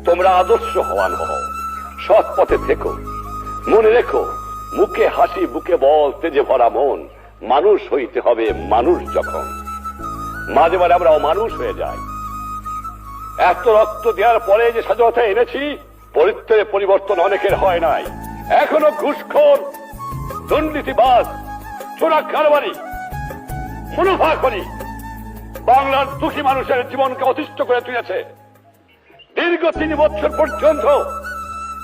তোমরা আদর্শবান হও, সৎ পথে থেকো। মনে রেখো, মুখে হাসি বুকে বল, তেজে ভরা মন। মানুষ হইতে হবে মানুষ যখন। মাঝে মাঝে আমরা অমানুষ হয়ে যাই। এত রক্ত দেওয়ার পরে যে স্বাধীনতা এনেছি, পরিত্রে পরিবর্তন অনেকের হয় নাই। এখনো ঘুষখোর, দুর্নীতিবাজ, চোরা কারবারি, মুনাফাখোরি বাংলার দুঃখী মানুষের জীবনকে অতিষ্ঠ করে তুলেছে। দীর্ঘ 3 বছর পর্যন্ত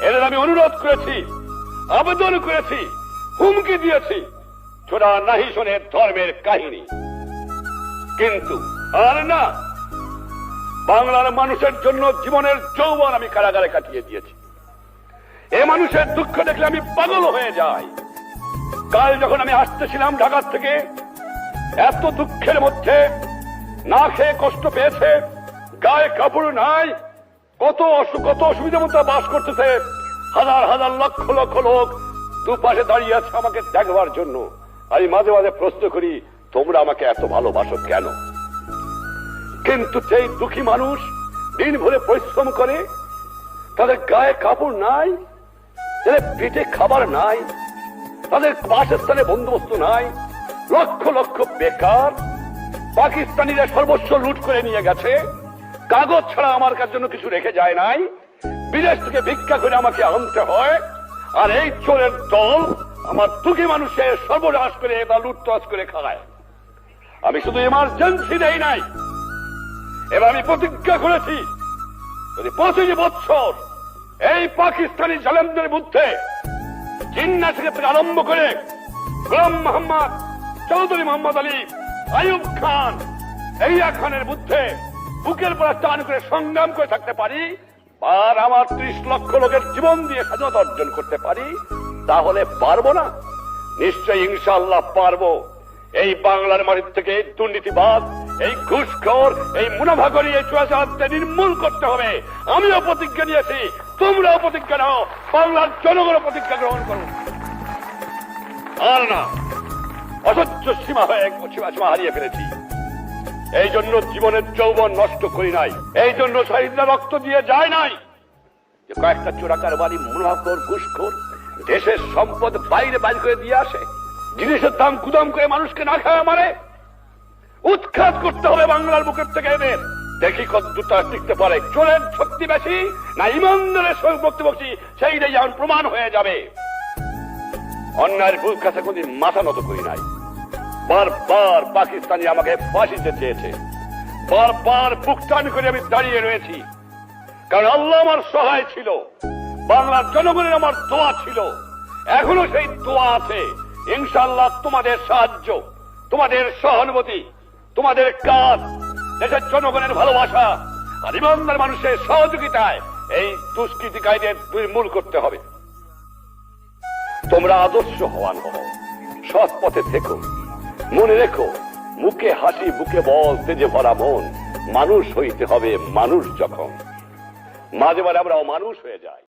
এদের আমি অনুরোধ করেছি, আবেদন করেছি, হুমকি দিয়েছি, ছোড়া নাহি শোনে ধর্মের কাহিনী। কিন্তু আর না, বাংলার মানুষের জন্য জীবনের যৌবন আমি কারাগারে কাটিয়ে দিয়েছি। এ মানুষের দুঃখ দেখলে আমি পাগল হয়ে যাই। কাল যখন আমি আসতেছিলাম ঢাকা থেকে, এত দুঃখের মধ্যে না খেয়ে কষ্ট পেয়েছে, গায়ে কাপড় নাই, কত অসুবিধার মধ্যে বাস করতেছে। হাজার হাজার লক্ষ লক্ষ লোক দুপাশে দাঁড়িয়ে আছে আমাকে দেখবার জন্য। আমি মাঝে মাঝে প্রশ্ন করি, তোমরা আমাকে এত ভালোবাসো কেন? কিন্তু সেই দুঃখী মানুষ দিন ভরে পরিশ্রম করে, তাদের গায়ে কাপড় নাই, তাদের পেটে খাবার নাই, তাদের বাসস্থানে বন্দোবস্ত নাই, লক্ষ লক্ষ বেকার। পাকিস্তানিরা সর্বস্ব লুট করে নিয়ে গেছে, কাগজ ছাড়া আমার কাছে জন্য কিছু রেখে যায় নাই। বিদেশ থেকে ভিক্ষা করে আমাকে আনতে হয়। আর এই চোরের দল আমার দুঃখী মানুষের সর্বনাশ করে বা লুটতরাজ করে খায়। আমি শুধু এমার্জেন্সি দেই নাই, এবার আমি প্রতিজ্ঞা করেছি, যদি 25 বছর এই পাকিস্তানি জালেমদের বিরুদ্ধে জিন্না থেকে আরম্ভ করে গোলাম মোহাম্মদ, চৌধুরী মোহাম্মদ আলী, আইয়ুব খান, এইয়া খানের বিরুদ্ধে বুকের পর টান করে সংগ্রাম করে থাকতে পারি, আর আমার 30 লক্ষ লোকের জীবন দিয়ে স্বাধীনতা অর্জন করতে পারি, তাহলে পারবো না? নিশ্চয়ই ইনশাআল্লাহ পারবো। এই বাংলার মাটির থেকে এই দুর্নীতিবাদ, এই ঘুষখোর, এই মুনাফাখোরি, এই চোরাচালানকে নির্মূল করতে হবে। আমিও প্রতিজ্ঞা নিয়েছি, তোমরাও প্রতিজ্ঞা নাও, বাংলার জনগণ প্রতিজ্ঞা গ্রহণ করুন। আর না, অসহ্য সীমা হারিয়ে ফেলেছি। এই জন্য জীবনের যৌবন নষ্ট করি নাই, এই জন্য শহীদরা রক্ত দিয়ে যায় নাই যে কয়েকটা চোরা কারবারি, মুনাফাখোর, ঘুষখোর দেশের সম্পদ বাইরে করে দিয়ে আসে, জিনিসের দাম কুদাম করে মানুষকে না খাওয়া মারে। উৎখাত করতে হবে বাংলার বুকের থেকে এদের। দেখি কতটা টিকতে পারে। চোরের শক্তি বেশি না ইমানদারের শক্তি, সেইটাই যেমন প্রমাণ হয়ে যাবে। অন্যায়ের বুক কাছে কোনদিন মাথা নত করি নাই। বারবার পাকিস্তানি আমাকে ফাঁসিতে চেয়েছে, বারবার বুক টান করে আমি দাঁড়িয়ে রয়েছি, কারণ আল্লাহ আমার সহায় ছিল, বাংলার জনগণের আমার দোয়া ছিল, এখনো সেই দোয়া আছে। ইনশাআল্লাহ তোমাদের সাহায্য, তোমাদের সহানুভূতি, তোমাদের কাজ, দেশের জনগণের ভালোবাসা আর ইমানদার মানুষের সহযোগিতায় এই দুষ্কৃতিকারীদের নির্মূল করতে হবে। তোমরা আদর্শবান হও, সৎ পথে থেকো। মনে রেখো, মুখে হাসি বুকে বল, তেজে ভরা মন। মানুষ হইতে হবে মানুষ যখন। মাঝে মাঝে আমরা অমানুষ হয়ে যাই।